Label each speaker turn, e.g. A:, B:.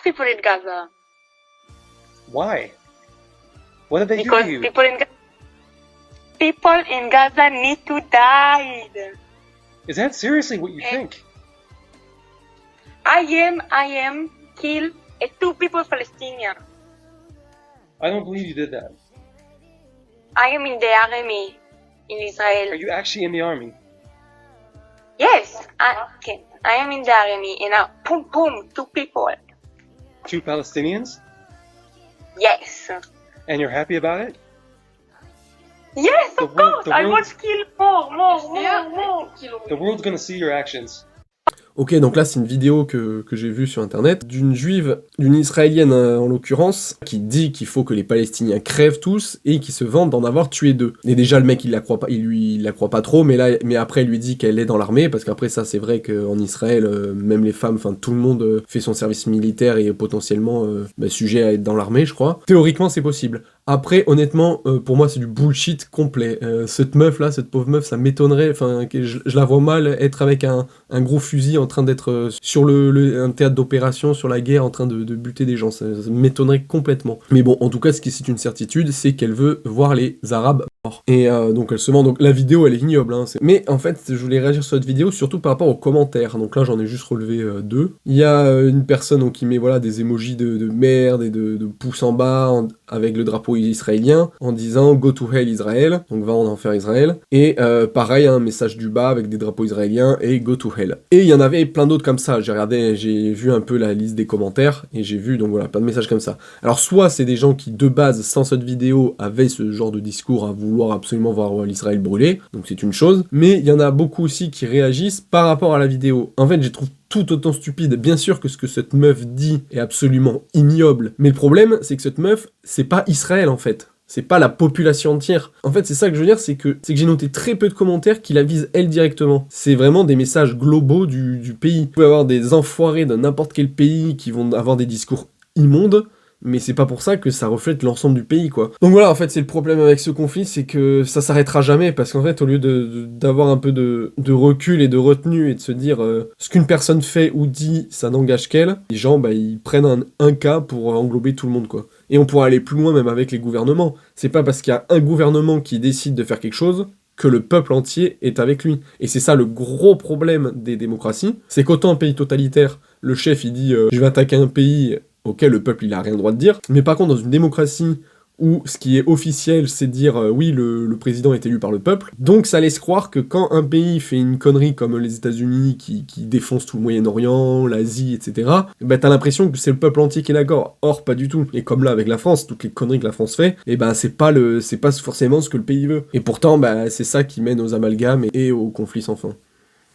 A: people in Gaza.
B: Why? What did they do
A: Because
B: to you?
A: people in Gaza need to die.
B: Is that seriously what you think?
A: I am killed 2 people Palestinian.
B: I don't believe you did that.
A: I am in the army in Israel.
B: Are you actually in the army?
A: Yes, I am in the army and boom, 2 people.
B: 2 Palestinians?
A: Yes.
B: And you're happy about it?
A: Yes,
B: The
A: of
B: world-
A: course.
B: the
A: I
B: world-
A: want to kill more.
B: The world's gonna see your actions.
C: Ok, donc là c'est une vidéo que j'ai vue sur internet, d'une juive, d'une israélienne en l'occurrence, qui dit qu'il faut que les Palestiniens crèvent tous, et qui se vante d'en avoir tué 2. Et déjà le mec il la croit pas trop, mais après il lui dit qu'elle est dans l'armée, parce qu'après ça c'est vrai qu'en Israël, même les femmes, enfin tout le monde fait son service militaire et est potentiellement sujet à être dans l'armée je crois. Théoriquement c'est possible. Après, honnêtement, pour moi, c'est du bullshit complet. Cette meuf là, cette pauvre meuf, ça m'étonnerait, enfin, que je la vois mal être avec un gros fusil en train d'être sur un théâtre d'opération, sur la guerre, en train de buter des gens. Ça m'étonnerait complètement. Mais bon, en tout cas, ce qui c'est une certitude, c'est qu'elle veut voir les Arabes morts. Et donc, elle se ment. Donc, la vidéo, elle est ignoble. Hein, mais en fait, je voulais réagir sur cette vidéo, surtout par rapport aux commentaires. Donc là, j'en ai juste relevé 2. Il y a une personne donc, qui met voilà, des emojis de merde et de pouces en bas avec le drapeau israélien en disant go to hell Israël, donc va en enfer Israël, et pareil un message du bas avec des drapeaux israéliens et go to hell. Et il y en avait plein d'autres comme ça, j'ai vu un peu la liste des commentaires et j'ai vu donc voilà plein de messages comme ça. Alors soit c'est des gens qui de base sans cette vidéo avaient ce genre de discours à vouloir absolument voir l'Israël brûler, donc c'est une chose, mais il y en a beaucoup aussi qui réagissent par rapport à la vidéo. En fait je trouve tout autant stupide. Bien sûr que ce que cette meuf dit est absolument ignoble, mais le problème, c'est que cette meuf, c'est pas Israël en fait. C'est pas la population entière. En fait, c'est ça que je veux dire, c'est que j'ai noté très peu de commentaires qui la visent elle directement. C'est vraiment des messages globaux du pays. Vous pouvez avoir des enfoirés de n'importe quel pays qui vont avoir des discours immondes, mais c'est pas pour ça que ça reflète l'ensemble du pays, quoi. Donc voilà, en fait, c'est le problème avec ce conflit, c'est que ça s'arrêtera jamais, parce qu'en fait, au lieu d'avoir un peu de recul et de retenue, et de se dire ce qu'une personne fait ou dit, ça n'engage qu'elle, les gens, ils prennent un cas pour englober tout le monde, quoi. Et on pourra aller plus loin, même avec les gouvernements. C'est pas parce qu'il y a un gouvernement qui décide de faire quelque chose que le peuple entier est avec lui. Et c'est ça le gros problème des démocraties, c'est qu'autant un pays totalitaire, le chef, il dit je vais attaquer un pays auquel le peuple il a rien le droit de dire, mais par contre dans une démocratie où ce qui est officiel c'est de dire oui le président est élu par le peuple, donc ça laisse croire que quand un pays fait une connerie comme les États-Unis qui défoncent tout le Moyen-Orient, l'Asie, etc., t'as l'impression que c'est le peuple entier qui est d'accord. Or pas du tout. Et comme là avec la France, toutes les conneries que la France fait, c'est pas forcément ce que le pays veut. Et pourtant c'est ça qui mène aux amalgames et aux conflits sans fin.